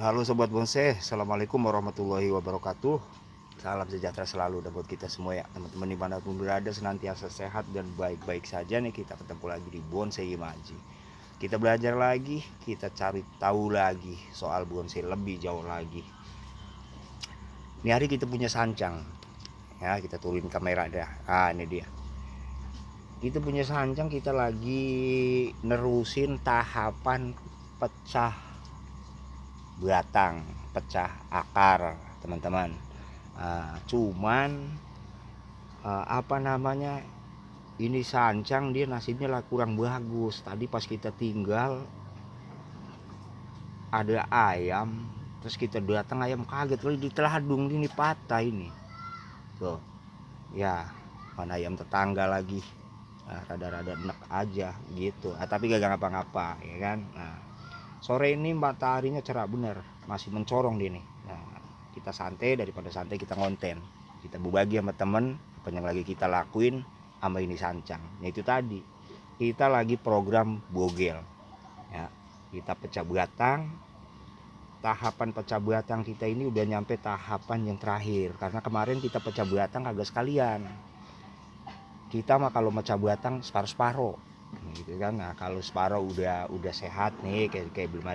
Halo Sobat Bonsai, Assalamualaikum warahmatullahi wabarakatuh. Salam sejahtera selalu dan buat kita semua ya. Teman-teman dimanapun berada senantiasa sehat dan baik-baik saja nih. Kita ketemu lagi di Bonsai Imaji. Kita belajar lagi, kita cari tahu lagi soal bonsai lebih jauh lagi. Ini hari kita punya sancang. Ya, kita turunin kamera dah. Ini dia. Kita punya sancang, kita lagi nerusin tahapan pecah batang, pecah akar, teman-teman. Cuman apa namanya, ini sancang dia nasibnya lah kurang bagus. Tadi pas kita tinggal ada ayam, terus kita datang ayam kaget kalau diteladung ini patah ini tuh ya, mana ayam tetangga lagi. Rada-rada enek aja gitu, tapi gak ngapa-ngapa ya kan. Sore ini mataharinya cerah bener, masih mencorong di ini. Kita santai, daripada santai kita ngonten, kita berbagi sama temen apa yang lagi kita lakuin sama ini sancang. Itu tadi kita lagi program bogel ya, kita pecah batang. Tahapan pecah batang kita ini udah nyampe tahapan yang terakhir, karena kemarin kita pecah batang agak sekalian. Kita mah kalau pecah batang separuh-separuh gitu kan. Kalau separuh udah sehat nih, kayak belum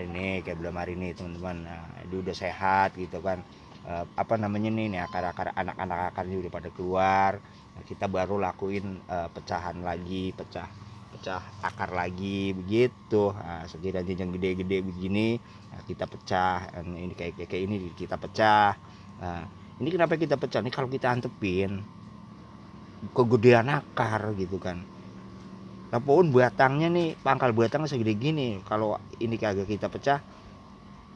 hari ini teman-teman. Dia udah sehat gitu kan. Apa namanya nih akar-akar, anak-anak akarnya udah pada keluar. Kita baru lakuin pecahan lagi, pecah akar lagi begitu. Sekiranya yang gede-gede begini kita pecah. Ini kayak ini kita pecah. Ini kenapa kita pecah nih, kalau kita antepin kegedean akar gitu kan. Nah, pohon batangnya nih, pangkal batangnya segede gini. Kalau ini kagak kita pecah,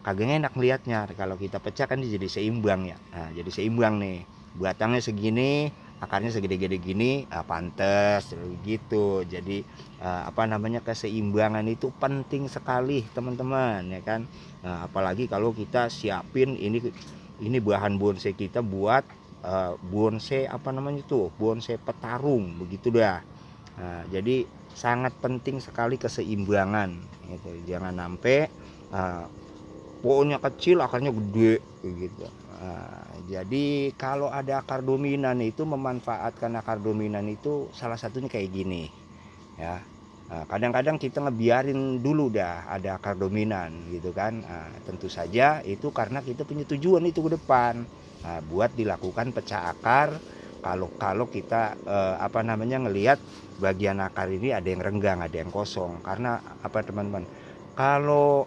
kagak enak liatnya. Kalau kita pecah kan dia jadi seimbang ya. Jadi seimbang nih. Batangnya segini, akarnya segede-gede gini, pantes gitu. Jadi apa namanya, keseimbangan itu penting sekali teman-teman ya kan. Apalagi kalau kita siapin ini bahan bonsai kita buat bonsai apa namanya tuh, bonsai petarung begitu dah. Jadi sangat penting sekali keseimbangan gitu. Jangan sampai pohonnya kecil akarnya gede gitu. Jadi kalau ada akar dominan itu, memanfaatkan akar dominan itu salah satunya kayak gini ya. Kadang-kadang kita ngebiarin dulu dah ada akar dominan gitu kan. Tentu saja itu karena kita punya tujuan itu ke depan, buat dilakukan pecah akar. Kalau kita apa namanya, ngelihat bagian akar ini ada yang renggang, ada yang kosong. Karena apa teman-teman, kalau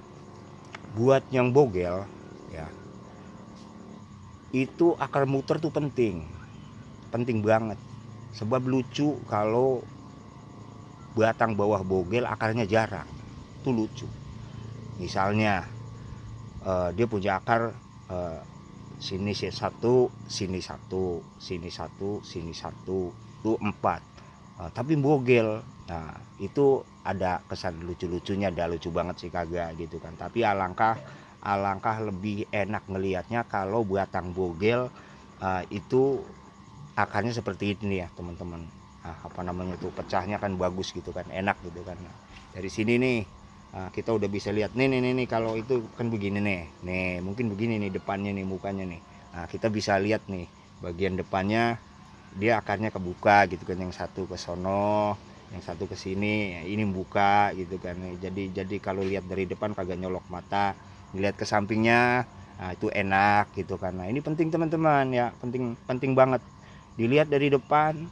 buat yang bogel ya, itu akar muter tuh penting banget. Sebab lucu kalau batang bawah bogel akarnya jarang, itu lucu. Misalnya dia punya akar sini satu, sini satu, sini satu, sini satu, itu 4, tapi bogel. Nah itu ada kesan lucu-lucunya, ada lucu banget sih kagak gitu kan. Tapi alangkah lebih enak ngelihatnya kalau batang bogel itu akarnya seperti ini ya teman-teman. Apa namanya tuh, pecahnya kan bagus gitu kan, enak gitu kan. Dari sini nih kita udah bisa lihat nih, kalau itu kan begini nih mungkin begini nih depannya nih, mukanya nih. Kita bisa lihat nih bagian depannya, dia akarnya kebuka gitu kan, yang satu ke sono, yang satu ke sini, ini buka gitu kan. Jadi kalau lihat dari depan kagak nyolok mata, lihat ke sampingnya itu enak gitu kan. Ini penting teman-teman ya, penting banget dilihat dari depan.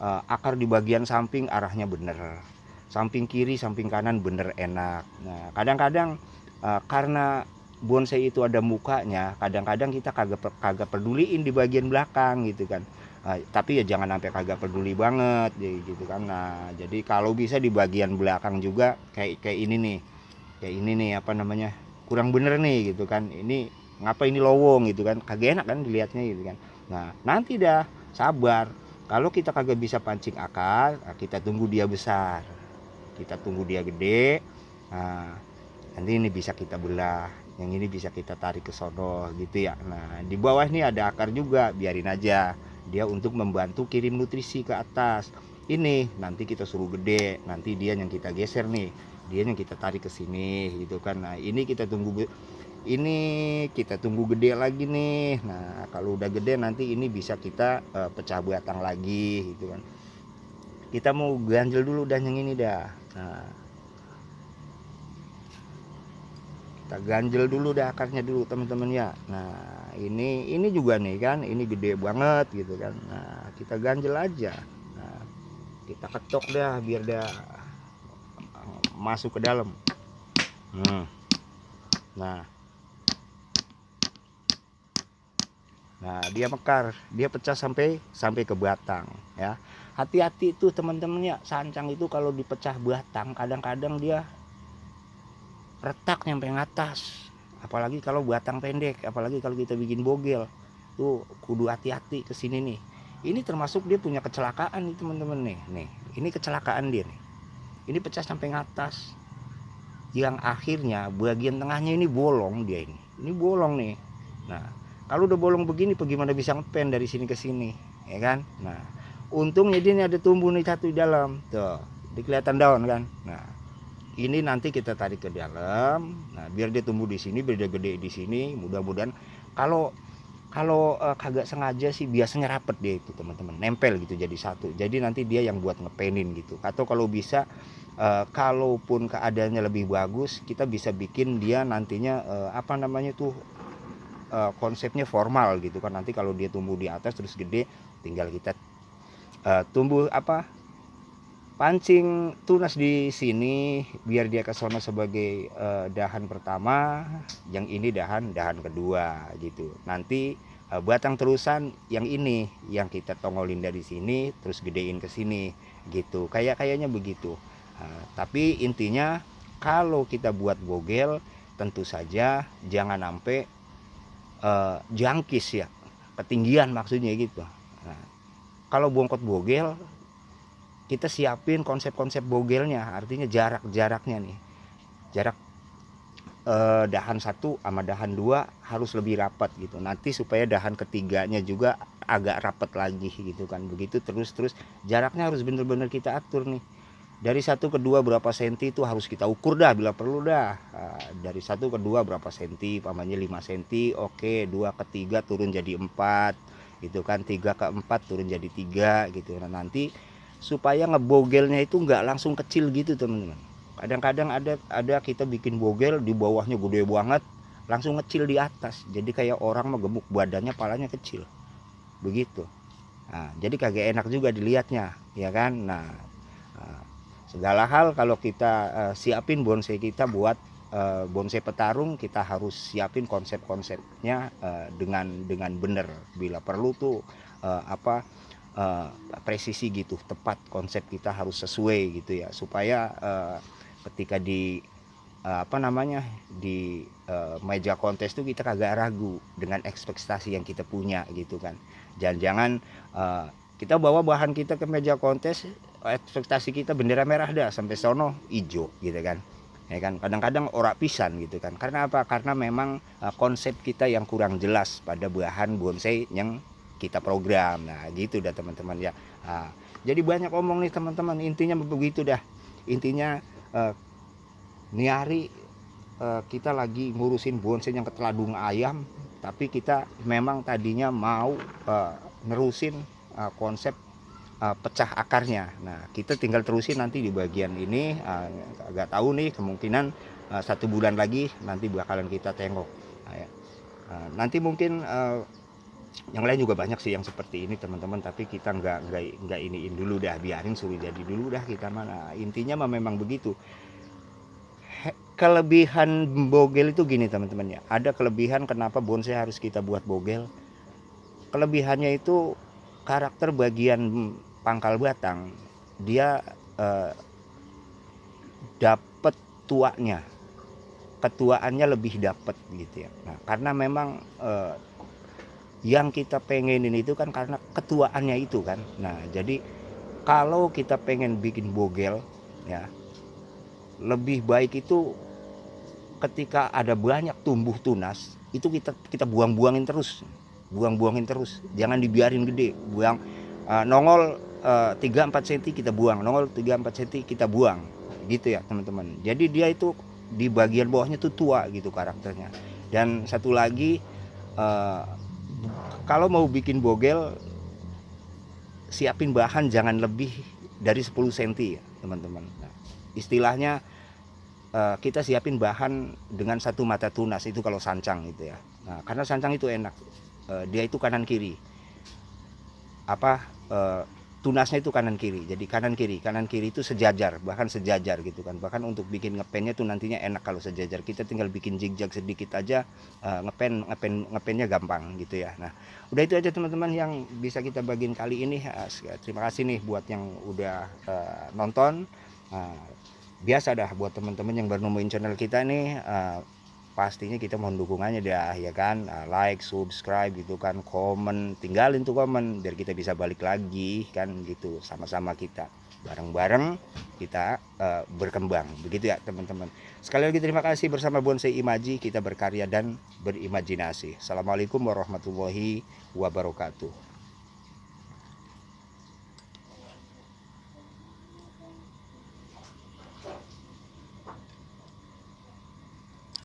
Akar di bagian samping arahnya bener, samping kiri samping kanan bener enak. Nah kadang-kadang karena bonsai itu ada mukanya, kadang-kadang kita kagak peduliin di bagian belakang gitu kan. Tapi ya jangan sampai kagak peduli banget gitu kan. Nah jadi kalau bisa di bagian belakang juga kayak ini nih, apa namanya, kurang bener nih gitu kan. Ini ngapa ini lowong gitu kan, kagak enak kan dilihatnya gitu kan. Nah nanti dah sabar, kalau kita kagak bisa pancing akar, kita tunggu dia besar, kita tunggu dia gede. Nanti ini bisa kita belah, yang ini bisa kita tarik ke sono gitu ya. Nah di bawah ini ada akar juga, biarin aja dia untuk membantu kirim nutrisi ke atas. Ini nanti kita suruh gede, nanti dia yang kita geser nih, dia yang kita tarik ke sini gitu kan. Nah ini kita tunggu Ini kita tunggu gede lagi nih. Nah kalau udah gede nanti ini bisa kita pecah batang lagi gitu kan. Kita mau ganjel dulu dan yang ini dah. Nah kita ganjel dulu dah akarnya dulu teman-teman ya. Nah ini juga nih kan, ini gede banget gitu kan. Nah kita ganjel aja. Nah kita ketok dah biar dia masuk ke dalam. Nah dia mekar, dia pecah sampai ke batang ya. Hati-hati tuh teman-teman ya, sancang itu kalau dipecah batang kadang-kadang dia retak nyampe atas. Apalagi kalau batang pendek, apalagi kalau kita bikin bogel. Tuh kudu hati-hati ke sini nih. Ini termasuk dia punya kecelakaan nih teman-teman nih. Nih, ini kecelakaan dia nih. Ini pecah sampai atas. Yang akhirnya bagian tengahnya ini bolong dia ini. Ini bolong nih. Nah, kalau udah bolong begini bagaimana bisa ngepen dari sini ke sini, ya kan? Nah, untungnya dia ini ada tumbuh nih satu di dalam. Tuh, kelihatan daun kan? Nah, ini nanti kita tarik ke dalam. Nah, biar dia tumbuh di sini, biar dia gede di sini. Mudah-mudahan kalau kagak sengaja sih biasanya rapet dia itu teman-teman, nempel gitu jadi satu. Jadi nanti dia yang buat ngepenin gitu. Atau kalau bisa kalaupun keadaannya lebih bagus, kita bisa bikin dia nantinya apa namanya tuh konsepnya formal gitu kan. Nanti kalau dia tumbuh di atas terus gede, tinggal kita tumbuh apa pancing tunas di sini biar dia ke sono sebagai dahan pertama, yang ini dahan kedua gitu. Nanti batang terusan yang ini yang kita tongolin dari sini terus gedein ke sini gitu. Kayaknya begitu. Tapi intinya kalau kita buat bogel tentu saja jangan sampai jangkis ya, ketinggian maksudnya gitu. Nah, kalau bongkot bogel kita siapin konsep-konsep bogelnya, artinya jaraknya nih, jarak dahan satu sama dahan dua harus lebih rapat gitu, nanti supaya dahan ketiganya juga agak rapat lagi gitu kan. Begitu terus jaraknya harus bener-bener kita atur nih, dari satu ke dua berapa senti itu harus kita ukur dah bila perlu dah. Dari satu ke dua berapa senti, pamannya 5 senti, oke. 2 ke 3 turun jadi 4 gitu kan, 3 ke 4 turun jadi 3 gitu. Nah nanti supaya ngebogelnya itu nggak langsung kecil gitu teman-teman. Kadang-kadang ada kita bikin bogel di bawahnya gede banget, langsung kecil di atas, jadi kayak orang mah gemuk badannya, palanya kecil begitu. Nah, jadi kagak enak juga dilihatnya ya kan. Nah, segala hal kalau kita siapin bonsai kita buat bonsai petarung, kita harus siapin konsep-konsepnya dengan benar. Bila perlu tuh presisi gitu, tepat, konsep kita harus sesuai gitu ya, supaya ketika di di meja kontes tuh kita kagak ragu dengan ekspektasi yang kita punya gitu kan. Jangan-jangan kita bawa bahan kita ke meja kontes, ekspektasi kita bendera merah dah, sampai sono hijau gitu kan, ya kan. Kadang-kadang ora pisan gitu kan. Karena apa? Karena memang konsep kita yang kurang jelas pada bahan bonsai yang kita program. Nah gitu dah teman-teman ya. Jadi banyak omong nih teman-teman, intinya begitu dah. Intinya nih hari kita lagi ngurusin bonsai yang keteladung ayam, tapi kita memang tadinya mau nerusin konsep pecah akarnya. Nah kita tinggal terusin nanti di bagian ini. Agak tahu nih kemungkinan 1 bulan lagi nanti bakalan kita tengok. Nanti mungkin yang lain juga banyak sih yang seperti ini teman-teman, tapi kita nggak iniin dulu dah, biarin suruh jadi dulu dah kita mana. Intinya mah memang begitu. Kelebihan bogel itu gini teman-teman ya, ada kelebihan kenapa bonsai harus kita buat bogel. Kelebihannya itu karakter bagian pangkal batang, dia dapet tuanya, ketuaannya lebih dapet gitu ya. Nah karena memang yang kita pengenin itu kan karena ketuaannya itu kan. Nah jadi kalau kita pengen bikin bogel ya, lebih baik itu ketika ada banyak tumbuh tunas itu kita buang-buangin terus, jangan dibiarin gede. Buang nongol 3-4 cm kita buang, nongol 3-4 cm kita buang gitu ya teman-teman. Jadi dia itu di bagian bawahnya tuh tua gitu karakternya. Dan satu lagi, kalau mau bikin bogel, siapin bahan jangan lebih dari 10 cm ya teman-teman. Nah, istilahnya kita siapin bahan dengan satu mata tunas itu kalau sancang gitu ya. Nah, karena sancang itu enak, dia itu kanan kiri, tunasnya itu kanan kiri, jadi kanan kiri itu sejajar, bahkan sejajar gitu kan. Bahkan untuk bikin ngepennya tuh nantinya enak kalau sejajar, kita tinggal bikin zigzag sedikit aja, ngepennya gampang gitu ya. Nah, udah itu aja teman-teman yang bisa kita bagiin kali ini. Terima kasih nih buat yang udah nonton. Biasa dah buat teman-teman yang baru nemuin channel kita nih, pastinya kita mohon dukungannya dah ya kan. Like, subscribe gitu kan, komen, tinggalin tuh komen biar kita bisa balik lagi kan gitu, sama-sama kita bareng-bareng kita berkembang begitu ya teman-teman. Sekali lagi terima kasih, bersama Bonsai Imaji kita berkarya dan berimajinasi. Assalamualaikum warahmatullahi wabarakatuh.